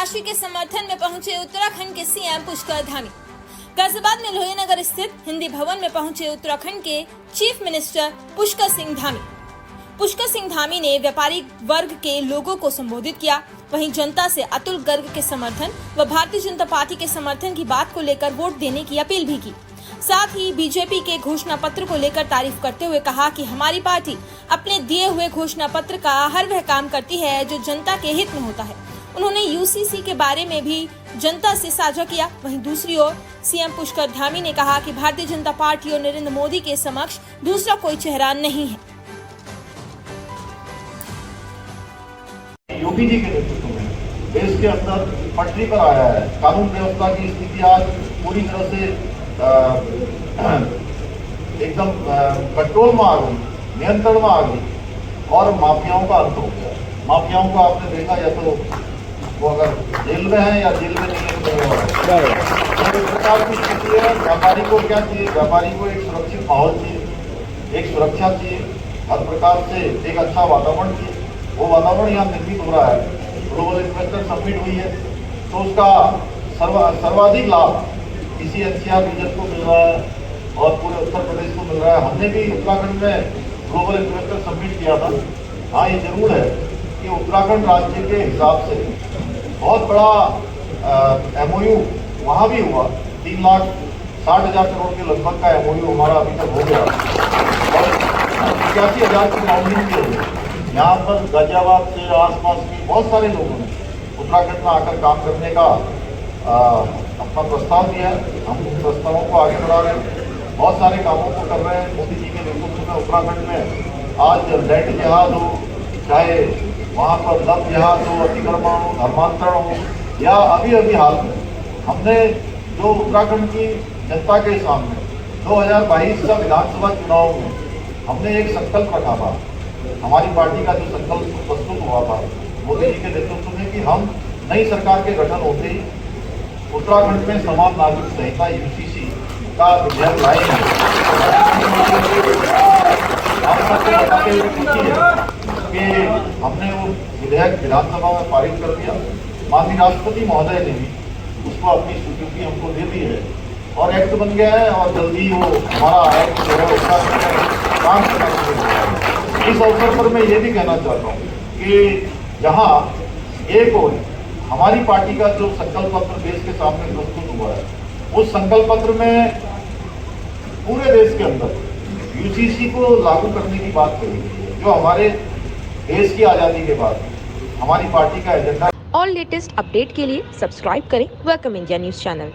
प्रत्याशी के समर्थन में पहुंचे उत्तराखंड के सीएम पुष्कर धामी। गाजियाबाद में लोहीनगर स्थित हिंदी भवन में पहुंचे उत्तराखंड के चीफ मिनिस्टर पुष्कर सिंह धामी। पुष्कर सिंह धामी ने व्यापारी वर्ग के लोगों को संबोधित किया। वहीं जनता से अतुल गर्ग के समर्थन व भारतीय जनता पार्टी के समर्थन की बात को लेकर वोट देने की अपील भी की। साथ ही बीजेपी के घोषणा पत्र को लेकर तारीफ करते हुए कहा कि हमारी पार्टी अपने दिए हुए घोषणा पत्र का हर वह काम करती है जो जनता के हित में होता है। उन्होंने यूसीसी के बारे में भी जनता से साझा किया। वहीं दूसरी ओर सीएम पुष्कर धामी ने कहा कि भारतीय जनता पार्टी और नरेंद्र मोदी के समक्ष दूसरा कोई चेहरा नहीं है। योगी जी के नेतृत्व में देश के अंदर पटरी पर आया है। कानून व्यवस्था की स्थिति आज पूरी तरह से एकदम कंट्रोल में आ गई, नियंत्रण में आ गई और माफियाओं का अंत हो गया। माफियाओं को आपने देखा या तो वो अगर जेल में है या जेल में नहीं है। इस प्रकार की स्थिति है। व्यापारी को क्या चाहिए? व्यापारी को एक सुरक्षित माहौल चाहिए, एक सुरक्षा चाहिए, हर प्रकार से एक अच्छा वातावरण चाहिए। वो वातावरण यहाँ निर्मित हो रहा है। ग्लोबल इन्वेस्टर समिट हुई है तो उसका सर्वाधिक लाभ इसी एनसीआर रीजन को मिल रहा है और पूरे उत्तर प्रदेश को मिल रहा है। हमने भी उत्तराखंड में ग्लोबल इन्वेस्टर समिट किया था। हाँ, ये जरूर है कि उत्तराखंड राज्य के हिसाब से बहुत बड़ा एमओयू वहाँ भी हुआ। 3,60,000 करोड़ के लगभग का एमओयू हमारा अभी तक हो गया और 81,000 की राउंडिंग भी हो गई। यहाँ पर गाजियाबाद से आसपास के बहुत सारे लोगों ने उत्तराखंड में आकर काम करने का अपना प्रस्ताव दिया है। हम उन प्रस्तावों को आगे बढ़ा रहे हैं, बहुत सारे कामों को कर रहे हैं। मोदी जी के नेतृत्व में उत्तराखंड में आज लैंड जिहाद हो, चाहे वहाँ पर लव जिहाद हो, अतिक्रमण हो, धर्मांतरण हो, या अभी हाल में हमने जो उत्तराखंड की जनता के सामने 2022 का विधानसभा चुनाव में हमने एक संकल्प रखा था। हमारी पार्टी का जो संकल्प प्रस्तुत हुआ था मोदी जी के नेतृत्व में कि हम नई सरकार के गठन होते ही उत्तराखंड में समान नागरिक संहिता यूसीसी का विधेयक लाएंगे। आप सबको बताते हुए खुशी है कि हमने वो विधेयक विधानसभा में पारित कर दिया। माननीय राष्ट्रपति महोदय ने भी उसको अपनी स्वीकृति हमको दे दी है और एक्ट बन गया है और जल्दी वो हमारा एक्ट जो है उसका काम करना शुरू हो गया। इस अवसर पर मैं ये भी कहना चाहता हूँ कि जहाँ एक और हमारी पार्टी का जो संकल्प पत्र देश के सामने प्रस्तुत हुआ है, उस संकल्प पत्र में पूरे देश के अंदर यूसीसी को लागू करने की बात कही गई है, जो हमारे देश की आज़ादी के बाद हमारी पार्टी का एजेंडा। और लेटेस्ट अपडेट के लिए सब्सक्राइब करें वेलकम इंडिया न्यूज़ चैनल।